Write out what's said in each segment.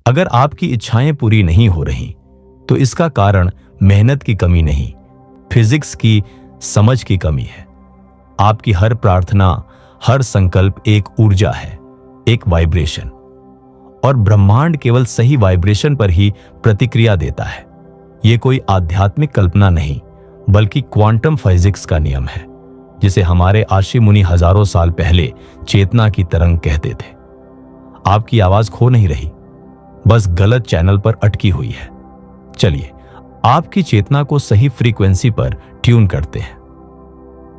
अगर आपकी इच्छाएं पूरी नहीं हो रही तो इसका कारण मेहनत की कमी नहीं, फिजिक्स की समझ की कमी है। आपकी हर प्रार्थना, हर संकल्प एक ऊर्जा है, एक वाइब्रेशन, और ब्रह्मांड केवल सही वाइब्रेशन पर ही प्रतिक्रिया देता है। यह कोई आध्यात्मिक कल्पना नहीं, बल्कि क्वांटम फिजिक्स का नियम है, जिसे हमारे आशी मुनि हजारों साल पहले चेतना की तरंग कहते थे। आपकी आवाज खो नहीं रही, बस गलत चैनल पर अटकी हुई है। चलिए आपकी चेतना को सही फ्रीक्वेंसी पर ट्यून करते हैं।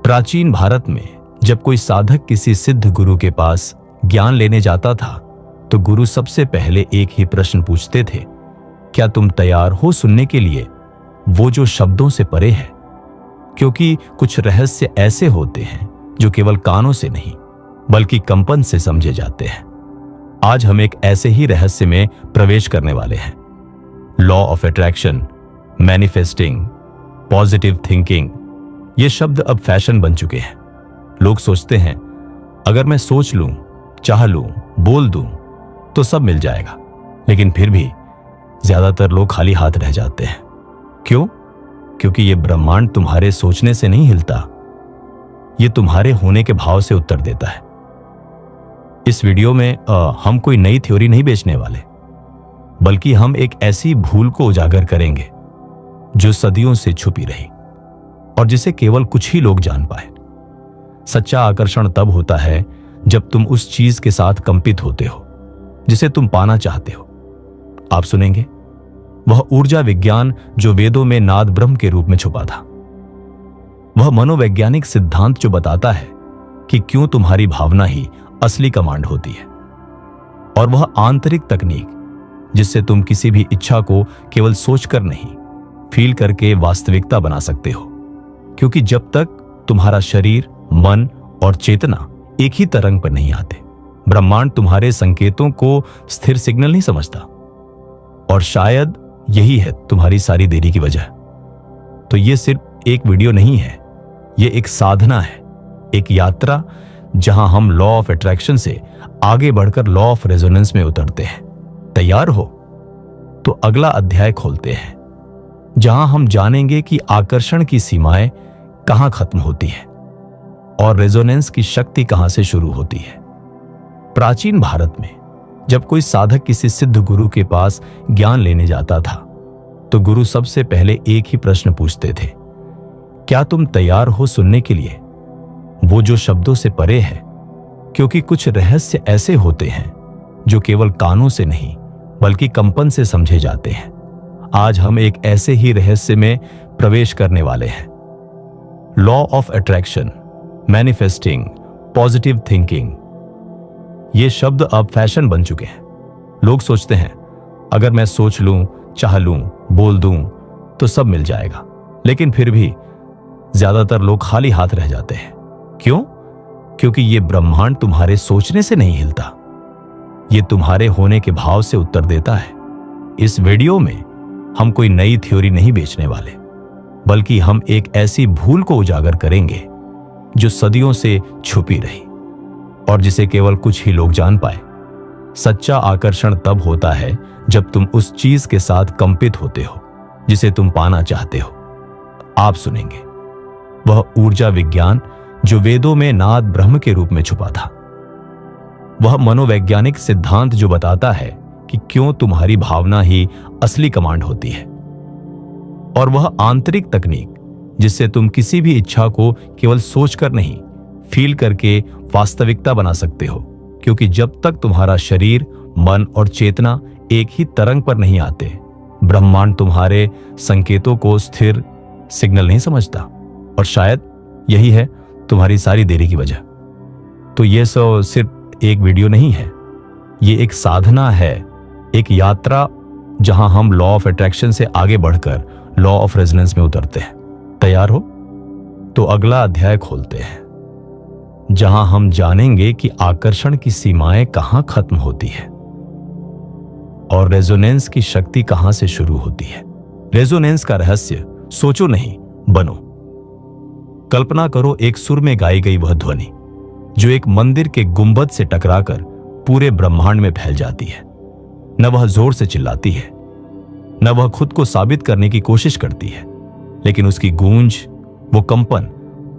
प्राचीन भारत में जब कोई साधक किसी सिद्ध गुरु के पास ज्ञान लेने जाता था तो गुरु सबसे पहले एक ही प्रश्न पूछते थे, क्या तुम तैयार हो सुनने के लिए वो जो शब्दों से परे है? क्योंकि कुछ रहस्य ऐसे होते हैं जो केवल कानों से नहीं बल्कि कंपन से समझे जाते हैं। आज हम एक ऐसे ही रहस्य में प्रवेश करने वाले हैं। Law of attraction, manifesting, positive thinking, ये शब्द अब फैशन बन चुके हैं। लोग सोचते हैं अगर मैं सोच लूं, चाह लूं, बोल दूं तो सब मिल जाएगा, लेकिन फिर भी ज्यादातर लोग खाली हाथ रह जाते हैं। क्यों? क्योंकि ये ब्रह्मांड तुम्हारे सोचने से नहीं हिलता, ये तुम्हारे होने के भाव से उत्तर देता है। इस वीडियो में हम कोई नई थ्योरी नहीं बेचने वाले, बल्कि हम एक ऐसी भूल को उजागर करेंगे जो सदियों से छुपी रही और जिसे केवल कुछ ही लोग जान पाए। सच्चा आकर्षण तब होता है जब तुम उस चीज के साथ कंपित होते हो जिसे तुम पाना चाहते हो। आप सुनेंगे वह ऊर्जा विज्ञान जो वेदों में नाद ब्रह्म के रूप में छुपा था, वह मनोवैज्ञानिक सिद्धांत जो बताता है कि क्यों तुम्हारी भावना ही असली कमांड होती है, और वह आंतरिक तकनीक जिससे तुम किसी भी इच्छा को केवल सोचकर नहीं, फील करके वास्तविकता बना सकते हो। क्योंकि जब तक तुम्हारा शरीर, मन और चेतना एक ही तरंग पर नहीं आते, ब्रह्मांड तुम्हारे संकेतों को स्थिर सिग्नल नहीं समझता। और शायद यही है तुम्हारी सारी देरी की वजह। तो यह सिर्फ एक वीडियो नहीं है, यह एक साधना है, एक यात्रा जहां हम लॉ ऑफ अट्रैक्शन से आगे बढ़कर लॉ ऑफ रेजोनेंस में उतरते हैं। तैयार हो? तो अगला अध्याय खोलते हैं, जहां हम जानेंगे कि आकर्षण की सीमाएं कहां खत्म होती है और रेजोनेंस की शक्ति कहां से शुरू होती है। प्राचीन भारत में जब कोई साधक किसी सिद्ध गुरु के पास ज्ञान लेने जाता था तो गुरु सबसे पहले एक ही प्रश्न पूछते थे, क्या तुम तैयार हो सुनने के लिए वो जो शब्दों से परे है? क्योंकि कुछ रहस्य ऐसे होते हैं जो केवल कानों से नहीं बल्कि कंपन से समझे जाते हैं। आज हम एक ऐसे ही रहस्य में प्रवेश करने वाले हैं। Law of attraction, manifesting, positive thinking, ये शब्द अब फैशन बन चुके हैं। लोग सोचते हैं अगर मैं सोच लूं, चाह लूं, बोल दूं तो सब मिल जाएगा, लेकिन फिर भी ज्यादातर लोग खाली हाथ रह जाते हैं। क्यों? क्योंकि ये ब्रह्मांड तुम्हारे सोचने से नहीं हिलता, ये तुम्हारे होने के भाव से उत्तर देता है। इस वीडियो में हम कोई नई थ्योरी नहीं बेचने वाले, बल्कि हम एक ऐसी भूल को उजागर करेंगे जो सदियों से छुपी रही और जिसे केवल कुछ ही लोग जान पाए। सच्चा आकर्षण तब होता है जब तुम उस चीज के साथ कंपित होते हो जिसे तुम पाना चाहते हो। आप सुनेंगे वह ऊर्जा विज्ञान जो वेदों में नाद ब्रह्म के रूप में छुपा था, वह मनोवैज्ञानिक सिद्धांत जो बताता है कि क्यों तुम्हारी भावना ही असली कमांड होती है, और वह आंतरिक तकनीक जिससे तुम किसी भी इच्छा को केवल सोचकर नहीं, फील करके वास्तविकता बना सकते हो। क्योंकि जब तक तुम्हारा शरीर, मन और चेतना एक ही तरंग पर नहीं आते, ब्रह्मांड तुम्हारे संकेतों को स्थिर सिग्नल नहीं समझता, और शायद यही है तुम्हारी सारी देरी की वजह। तो यह सिर्फ एक वीडियो नहीं है, ये एक साधना है, एक यात्रा जहां हम लॉ ऑफ अट्रैक्शन से आगे बढ़कर लॉ ऑफ रेजोनेंस में उतरते हैं। तैयार हो? तो अगला अध्याय खोलते हैं, जहां हम जानेंगे कि आकर्षण की सीमाएं कहां खत्म होती है और रेजोनेंस की शक्ति कहां से शुरू होती है। रेजोनेंस का रहस्य सोचो नहीं, बनो। कल्पना करो एक सुर में गाई गई वह ध्वनि जो एक मंदिर के गुंबद से टकराकर पूरे ब्रह्मांड में फैल जाती है। न वह जोर से चिल्लाती है, न वह खुद को साबित करने की कोशिश करती है, लेकिन उसकी गूंज, वो कंपन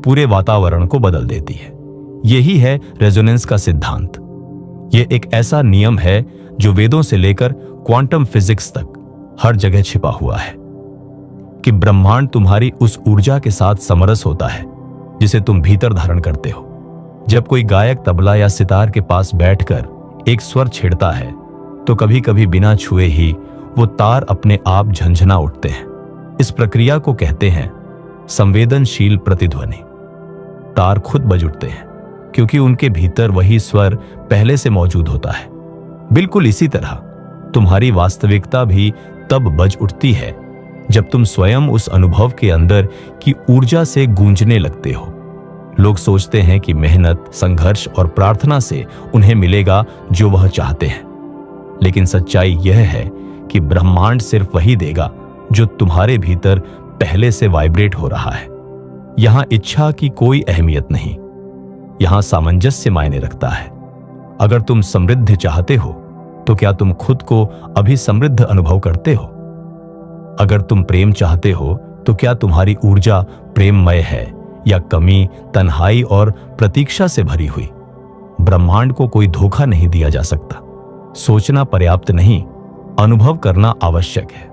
पूरे वातावरण को बदल देती है। यही है रेजोनेंस का सिद्धांत। यह एक ऐसा नियम है जो वेदों से लेकर क्वांटम फिजिक्स तक हर जगह छिपा हुआ है कि ब्रह्मांड तुम्हारी उस ऊर्जा के साथ समरस होता है जिसे तुम भीतर धारण करते हो। जब कोई गायक तबला या सितार के पास बैठकर एक स्वर छेड़ता है तो कभी कभी बिना छुए ही वो तार अपने आप झंझना उठते हैं। इस प्रक्रिया को कहते हैं संवेदनशील प्रतिध्वनि। तार खुद बज उठते हैं क्योंकि उनके भीतर वही स्वर पहले से मौजूद होता है। बिल्कुल इसी तरह तुम्हारी वास्तविकता भी तब बज उठती है जब तुम स्वयं उस अनुभव के अंदर की ऊर्जा से गूंजने लगते हो। लोग सोचते हैं कि मेहनत, संघर्ष और प्रार्थना से उन्हें मिलेगा जो वह चाहते हैं, लेकिन सच्चाई यह है कि ब्रह्मांड सिर्फ वही देगा जो तुम्हारे भीतर पहले से वाइब्रेट हो रहा है। यहां इच्छा की कोई अहमियत नहीं, यहां सामंजस्य मायने रखता है। अगर तुम समृद्धि चाहते हो तो क्या तुम खुद को अभी समृद्ध अनुभव करते हो? अगर तुम प्रेम चाहते हो तो क्या तुम्हारी ऊर्जा प्रेममय है या कमी, तन्हाई और प्रतीक्षा से भरी हुई? ब्रह्मांड को कोई धोखा नहीं दिया जा सकता। सोचना पर्याप्त नहीं, अनुभव करना आवश्यक है।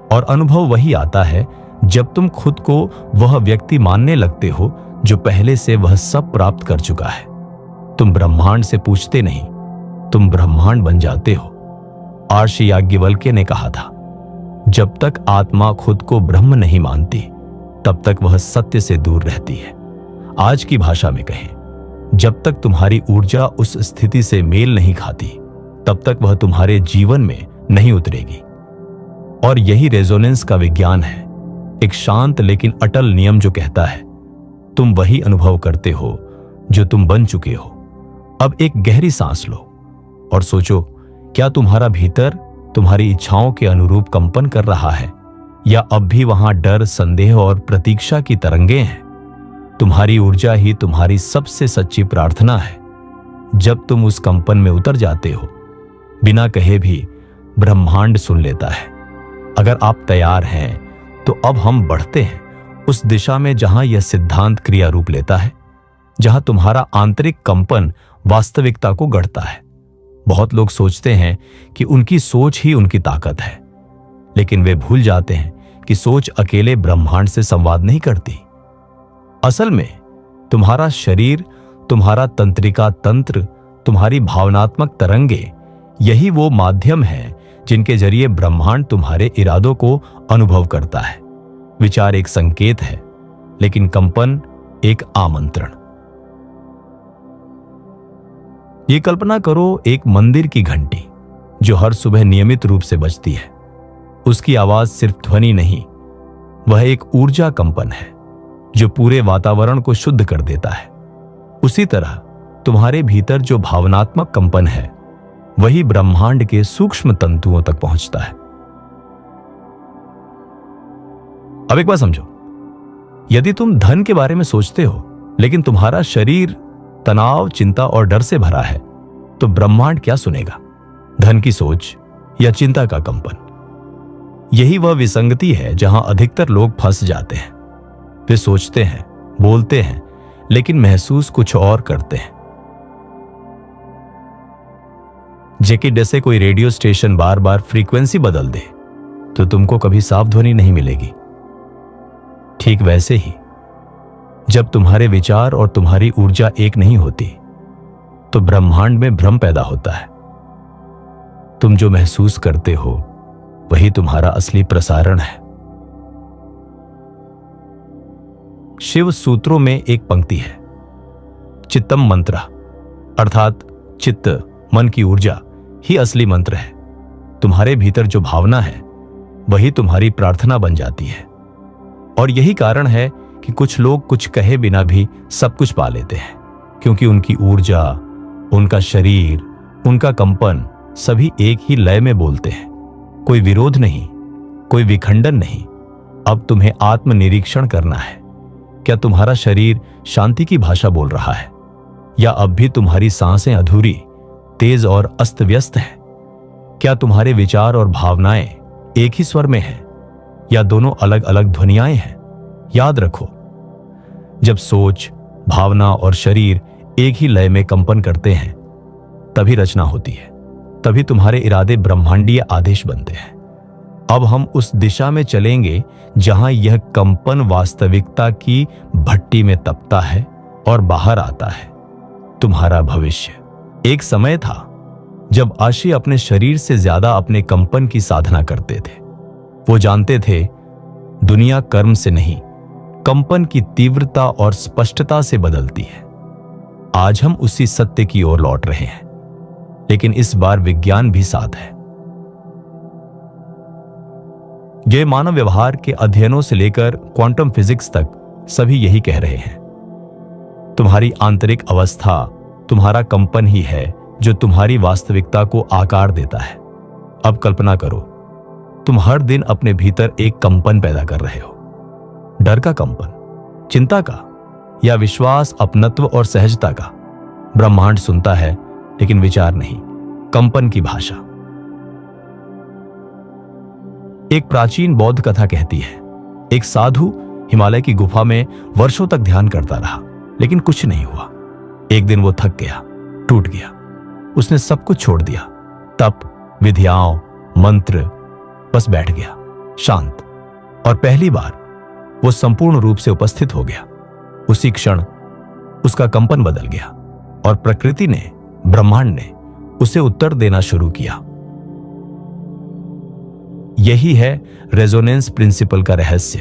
और अनुभव वही आता है जब तुम खुद को वह व्यक्ति मानने लगते हो जो पहले से वह सब प्राप्त कर चुका है। तुम ब्रह्मांड से पूछते नहीं, तुम ब्रह्मांड बन जाते हो। आर्ष याज्ञवल्क्य ने कहा था, जब तक आत्मा खुद को ब्रह्म नहीं मानती तब तक वह सत्य से दूर रहती है। आज की भाषा में कहें, जब तक तुम्हारी ऊर्जा उस स्थिति से मेल नहीं खाती तब तक वह तुम्हारे जीवन में नहीं उतरेगी। और यही रेजोनेंस का विज्ञान है, एक शांत लेकिन अटल नियम जो कहता है तुम वही अनुभव करते हो जो तुम बन चुके हो। अब एक गहरी सांस लो और सोचो, क्या तुम्हारा भीतर तुम्हारी इच्छाओं के अनुरूप कंपन कर रहा है या अब भी वहां डर, संदेह और प्रतीक्षा की तरंगे हैं? तुम्हारी ऊर्जा ही तुम्हारी सबसे सच्ची प्रार्थना है। जब तुम उस कंपन में उतर जाते हो, बिना कहे भी ब्रह्मांड सुन लेता है। अगर आप तैयार हैं तो अब हम बढ़ते हैं उस दिशा में जहां यह सिद्धांत क्रिया रूप लेता है, जहां तुम्हारा आंतरिक कंपन वास्तविकता को गढ़ता है। बहुत लोग सोचते हैं कि उनकी सोच ही उनकी ताकत है, लेकिन वे भूल जाते हैं कि सोच अकेले ब्रह्मांड से संवाद नहीं करती। असल में तुम्हारा शरीर, तुम्हारा तंत्रिका तंत्र, तुम्हारी भावनात्मक तरंगे, यही वो माध्यम है जिनके जरिए ब्रह्मांड तुम्हारे इरादों को अनुभव करता है। विचार एक संकेत है, लेकिन कंपन एक आमंत्रण। ये कल्पना करो, एक मंदिर की घंटी जो हर सुबह नियमित रूप से बजती है। उसकी आवाज सिर्फ ध्वनि नहीं, वह एक ऊर्जा कंपन है जो पूरे वातावरण को शुद्ध कर देता है। उसी तरह तुम्हारे भीतर जो भावनात्मक कंपन है, वही ब्रह्मांड के सूक्ष्म तंतुओं तक पहुंचता है। अब एक बात समझो, यदि तुम धन के बारे में सोचते हो लेकिन तुम्हारा शरीर तनाव, चिंता और डर से भरा है, तो ब्रह्मांड क्या सुनेगा? धन की सोच या चिंता का कंपन? यही वह विसंगति है जहां अधिकतर लोग फंस जाते हैं। वे सोचते हैं, बोलते हैं, लेकिन महसूस कुछ और करते हैं। जेकि जैसे कोई रेडियो स्टेशन बार बार फ्रीक्वेंसी बदल दे तो तुमको कभी साफ ध्वनि नहीं मिलेगी। ठीक वैसे ही जब तुम्हारे विचार और तुम्हारी ऊर्जा एक नहीं होती तो ब्रह्मांड में भ्रम पैदा होता है। तुम जो महसूस करते हो वही तुम्हारा असली प्रसारण है। शिव सूत्रों में एक पंक्ति है, चित्तम मंत्र, अर्थात चित्त, मन की ऊर्जा ही असली मंत्र है। तुम्हारे भीतर जो भावना है वही तुम्हारी प्रार्थना बन जाती है। और यही कारण है कि कुछ लोग कुछ कहे बिना भी सब कुछ पा लेते हैं, क्योंकि उनकी ऊर्जा, उनका शरीर, उनका कंपन सभी एक ही लय में बोलते हैं। कोई विरोध नहीं, कोई विखंडन नहीं। अब तुम्हें आत्मनिरीक्षण करना है। क्या तुम्हारा शरीर शांति की भाषा बोल रहा है या अब भी तुम्हारी सांसें अधूरी, तेज और अस्त व्यस्त है? क्या तुम्हारे विचार और भावनाएं एक ही स्वर में हैं या दोनों अलग अलग ध्वनियाएं हैं? याद रखो, जब सोच, भावना और शरीर एक ही लय में कंपन करते हैं तभी रचना होती है, तभी तुम्हारे इरादे ब्रह्मांडीय आदेश बनते हैं। अब हम उस दिशा में चलेंगे जहां यह कंपन वास्तविकता की भट्टी में तपता है और बाहर आता है। तुम्हारा भविष्य। एक समय था जब आशी अपने शरीर से ज्यादा अपने कंपन की साधना करते थे। वो जानते थे दुनिया कर्म से नहीं, कंपन की तीव्रता और स्पष्टता से बदलती है। आज हम उसी सत्य की ओर लौट रहे हैं, लेकिन इस बार विज्ञान भी साथ है। ये मानव व्यवहार के अध्ययनों से लेकर क्वांटम फिजिक्स तक सभी यही कह रहे हैं। तुम्हारी आंतरिक अवस्था, तुम्हारा कंपन ही है जो तुम्हारी वास्तविकता को आकार देता है। अब कल्पना करो, तुम हर दिन अपने भीतर एक कंपन पैदा कर रहे हो। डर का कंपन, चिंता का, या विश्वास, अपनत्व और सहजता का। ब्रह्मांड सुनता है लेकिन विचार नहीं, कंपन की भाषा। एक प्राचीन बौद्ध कथा कहती है, एक साधु हिमालय की गुफा में वर्षों तक ध्यान करता रहा, लेकिन कुछ नहीं हुआ। एक दिन वो थक गया, टूट गया। उसने सब कुछ छोड़ दिया, तप, विधियाओं, मंत्र, बस बैठ गया शांत। और पहली बार वो संपूर्ण रूप से उपस्थित हो गया। उसी क्षण उसका कंपन बदल गया और प्रकृति ने, ब्रह्मांड ने उसे उत्तर देना शुरू किया। यही है रेजोनेंस प्रिंसिपल का रहस्य।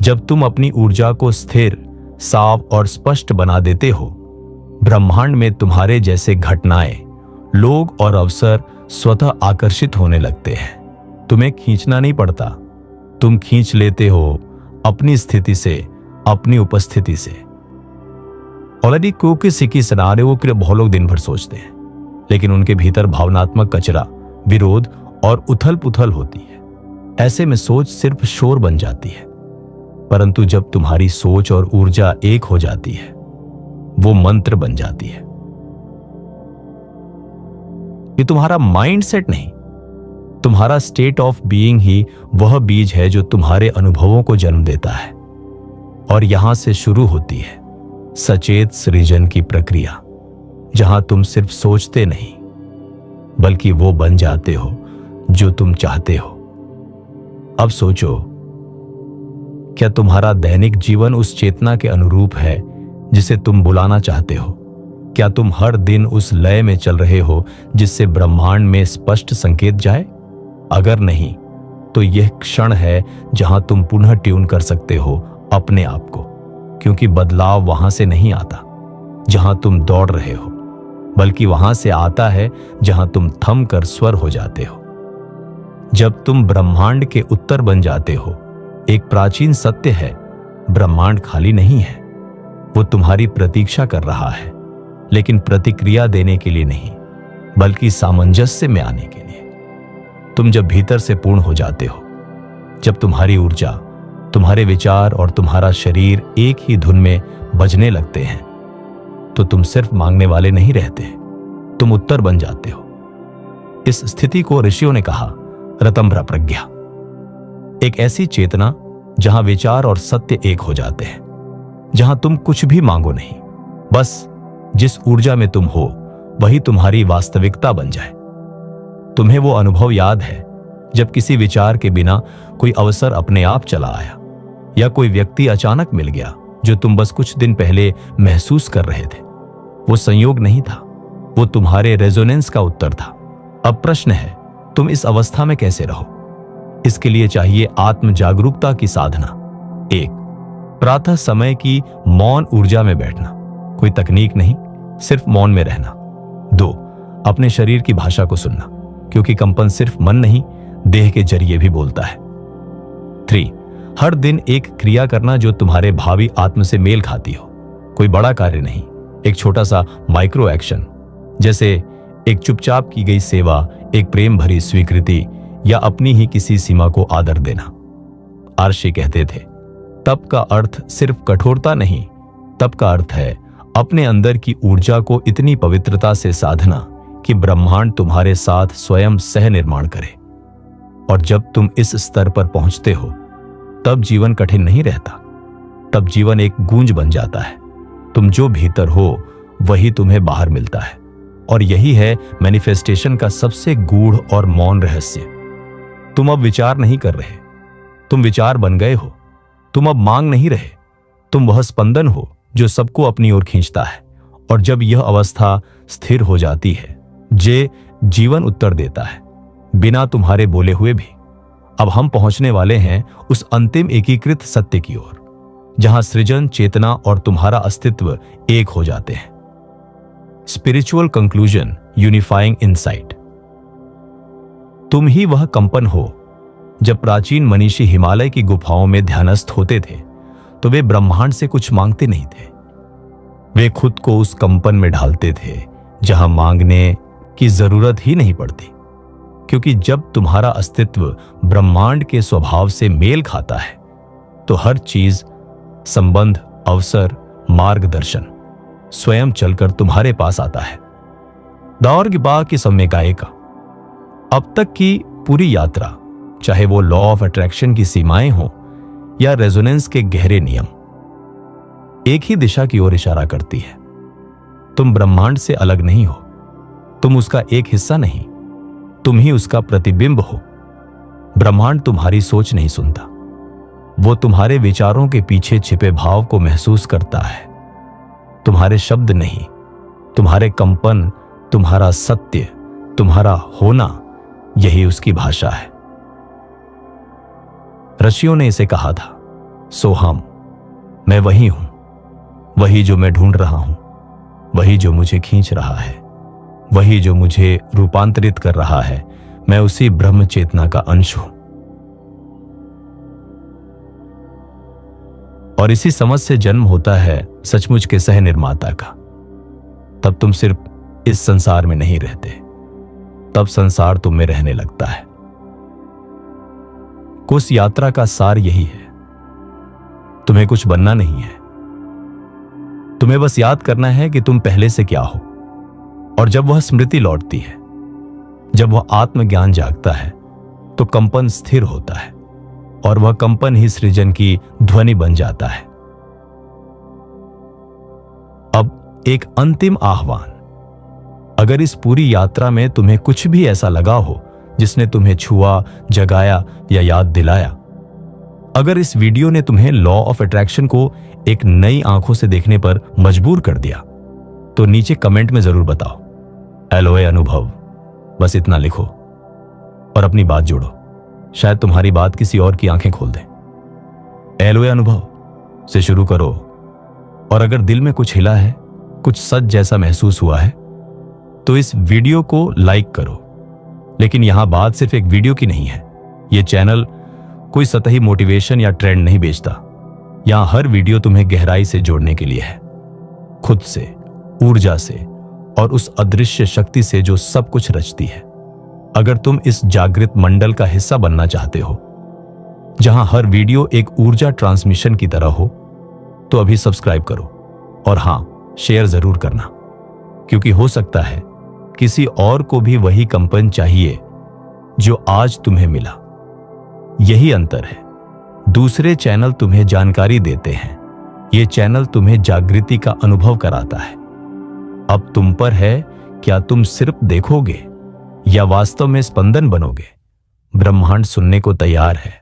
जब तुम अपनी ऊर्जा को स्थिर, साफ और स्पष्ट बना देते हो, ब्रह्मांड में तुम्हारे जैसे घटनाएं, लोग और अवसर स्वतः आकर्षित होने लगते हैं। तुम्हें खींचना नहीं पड़ता, तुम खींच लेते हो अपनी स्थिति से, अपनी उपस्थिति से। ऑलरेडी क्योंकि सिकी सिनारियों के लिए बहुत लोग दिन भर सोचते हैं, लेकिन उनके भीतर भावनात्मक कचरा, विरोध और उथल पुथल होती है। ऐसे में सोच सिर्फ शोर बन जाती है। परंतु जब तुम्हारी सोच और ऊर्जा एक हो जाती है, वो मंत्र बन जाती है। ये तुम्हारा माइंडसेट नहीं, तुम्हारा स्टेट ऑफ बीइंग ही वह बीज है जो तुम्हारे अनुभवों को जन्म देता है। और यहां से शुरू होती है सचेत सृजन की प्रक्रिया, जहां तुम सिर्फ सोचते नहीं, बल्कि वो बन जाते हो जो तुम चाहते हो। अब सोचो, क्या तुम्हारा दैनिक जीवन उस चेतना के अनुरूप है जिसे तुम बुलाना चाहते हो? क्या तुम हर दिन उस लय में चल रहे हो जिससे ब्रह्मांड में स्पष्ट संकेत जाए? अगर नहीं, तो यह क्षण है जहां तुम पुनः ट्यून कर सकते हो अपने आप को, क्योंकि बदलाव वहां से नहीं आता जहां तुम दौड़ रहे हो, बल्कि वहां से आता है जहां तुम थम कर स्वर हो जाते हो। जब तुम ब्रह्मांड के उत्तर बन जाते हो, एक प्राचीन सत्य है, ब्रह्मांड खाली नहीं है। वो तुम्हारी प्रतीक्षा कर रहा है, लेकिन प्रतिक्रिया देने के लिए नहीं, बल्कि सामंजस्य में आने के लिए। तुम जब भीतर से पूर्ण हो जाते हो, जब तुम्हारी ऊर्जा, तुम्हारे विचार और तुम्हारा शरीर एक ही धुन में बजने लगते हैं, तो तुम सिर्फ मांगने वाले नहीं रहते, तुम उत्तर बन जाते हो। इस स्थिति को ऋषियों ने कहा रतंभ्र प्रज्ञा। एक ऐसी चेतना जहां विचार और सत्य एक हो जाते हैं, जहां तुम कुछ भी मांगो नहीं, बस जिस ऊर्जा में तुम हो वही तुम्हारी वास्तविकता बन जाए। तुम्हें वो अनुभव याद है जब किसी विचार के बिना कोई अवसर अपने आप चला आया, या कोई व्यक्ति अचानक मिल गया जो तुम बस कुछ दिन पहले महसूस कर रहे थे? वो संयोग नहीं था, वो तुम्हारे रेजोनेंस का उत्तर था। अब प्रश्न है, तुम इस अवस्था में कैसे रहो? इसके लिए चाहिए आत्म जागरूकता की साधना। 1, प्रातः समय की मौन ऊर्जा में बैठना, कोई तकनीक नहीं, सिर्फ मौन में रहना। 2, अपने शरीर की भाषा को सुनना, क्योंकि कंपन सिर्फ मन नहीं, देह के जरिए भी बोलता है। 3, हर दिन एक क्रिया करना जो तुम्हारे भावी आत्म से मेल खाती हो। कोई बड़ा कार्य नहीं, एक छोटा सा माइक्रो एक्शन, जैसे एक चुपचाप की गई सेवा, एक प्रेम भरी स्वीकृति, या अपनी ही किसी सीमा को आदर देना। आर्षि कहते थे, तप का अर्थ सिर्फ कठोरता नहीं, तप का अर्थ है अपने अंदर की ऊर्जा को इतनी पवित्रता से साधना कि ब्रह्मांड तुम्हारे साथ स्वयं सह निर्माण करे। और जब तुम इस स्तर पर पहुंचते हो तब जीवन कठिन नहीं रहता, तब जीवन एक गूंज बन जाता है। तुम जो भीतर हो वही तुम्हें बाहर मिलता है। और यही है मैनिफेस्टेशन का सबसे गूढ़ और मौन रहस्य। तुम अब विचार नहीं कर रहे, तुम विचार बन गए हो। तुम अब मांग नहीं रहे, तुम वह स्पंदन हो जो सबको अपनी ओर खींचता है। और जब यह अवस्था स्थिर हो जाती है, जीवन उत्तर देता है बिना तुम्हारे बोले हुए भी। अब हम पहुंचने वाले हैं उस अंतिम एकीकृत सत्य की ओर, जहां सृजन, चेतना और तुम्हारा अस्तित्व एक हो जाते हैं। Spiritual conclusion, unifying insight. तुम ही वह कंपन हो। जब प्राचीन मनीषी हिमालय की गुफाओं में ध्यानस्थ होते थे तो वे ब्रह्मांड से कुछ मांगते नहीं थे। वे खुद को उस कंपन में ढालते थे जहां मांगने की जरूरत ही नहीं पड़ती, क्योंकि जब तुम्हारा अस्तित्व ब्रह्मांड के स्वभाव से मेल खाता है तो हर चीज, संबंध, अवसर, मार्गदर्शन स्वयं चलकर तुम्हारे पास आता है। दाओरगिबा की सम्यगायिका। अब तक की पूरी यात्रा, चाहे वो लॉ ऑफ अट्रैक्शन की सीमाएं हो या रेजोनेंस के गहरे नियम, एक ही दिशा की ओर इशारा करती है। तुम ब्रह्मांड से अलग नहीं हो, तुम उसका एक हिस्सा नहीं, तुम ही उसका प्रतिबिंब हो। ब्रह्मांड तुम्हारी सोच नहीं सुनता, वो तुम्हारे विचारों के पीछे छिपे भाव को महसूस करता है। तुम्हारे शब्द नहीं, तुम्हारे कंपन, तुम्हारा सत्य, तुम्हारा होना, यही उसकी भाषा है। ऋषियों ने इसे कहा था, सोहम, मैं वही हूं, वही जो मैं ढूंढ रहा हूं, वही जो मुझे खींच रहा है, वही जो मुझे रूपांतरित कर रहा है। मैं उसी ब्रह्म चेतना का अंश हूं। और इसी समझ से जन्म होता है सचमुच के सह निर्माता का। तब तुम सिर्फ इस संसार में नहीं रहते, तब संसार तुम में रहने लगता है। उस यात्रा का सार यही है, तुम्हें कुछ बनना नहीं है, तुम्हें बस याद करना है कि तुम पहले से क्या हो। और जब वह स्मृति लौटती है, जब वह आत्मज्ञान जागता है, तो कंपन स्थिर होता है और वह कंपन ही सृजन की ध्वनि बन जाता है। अब एक अंतिम आह्वान। अगर इस पूरी यात्रा में तुम्हें कुछ भी ऐसा लगा हो जिसने तुम्हें छुआ, जगाया या याद दिलाया, अगर इस वीडियो ने तुम्हें लॉ ऑफ अट्रैक्शन को एक नई आंखों से देखने पर मजबूर कर दिया, तो नीचे कमेंट में जरूर बताओ, एलोए अनुभव, बस इतना लिखो और अपनी बात जोड़ो। शायद तुम्हारी बात किसी और की आंखें खोल दे। एलोए अनुभव से शुरू करो। और अगर दिल में कुछ हिला है, कुछ सच जैसा महसूस हुआ है, तो इस वीडियो को लाइक करो। लेकिन यहां बात सिर्फ एक वीडियो की नहीं है। यह चैनल कोई सतही मोटिवेशन या ट्रेंड नहीं बेचता। यहां हर वीडियो तुम्हें गहराई से जोड़ने के लिए है, खुद से, ऊर्जा से और उस अदृश्य शक्ति से जो सब कुछ रचती है। अगर तुम इस जागृत मंडल का हिस्सा बनना चाहते हो, जहां हर वीडियो एक ऊर्जा ट्रांसमिशन की तरह हो, तो अभी सब्सक्राइब करो। और हां, शेयर जरूर करना, क्योंकि हो सकता है किसी और को भी वही कंपन चाहिए जो आज तुम्हें मिला। यही अंतर है। दूसरे चैनल तुम्हें जानकारी देते हैं, ये चैनल तुम्हें जागृति का अनुभव कराता है। अब तुम पर है, क्या तुम सिर्फ देखोगे या वास्तव में स्पंदन बनोगे। ब्रह्मांड सुनने को तैयार है।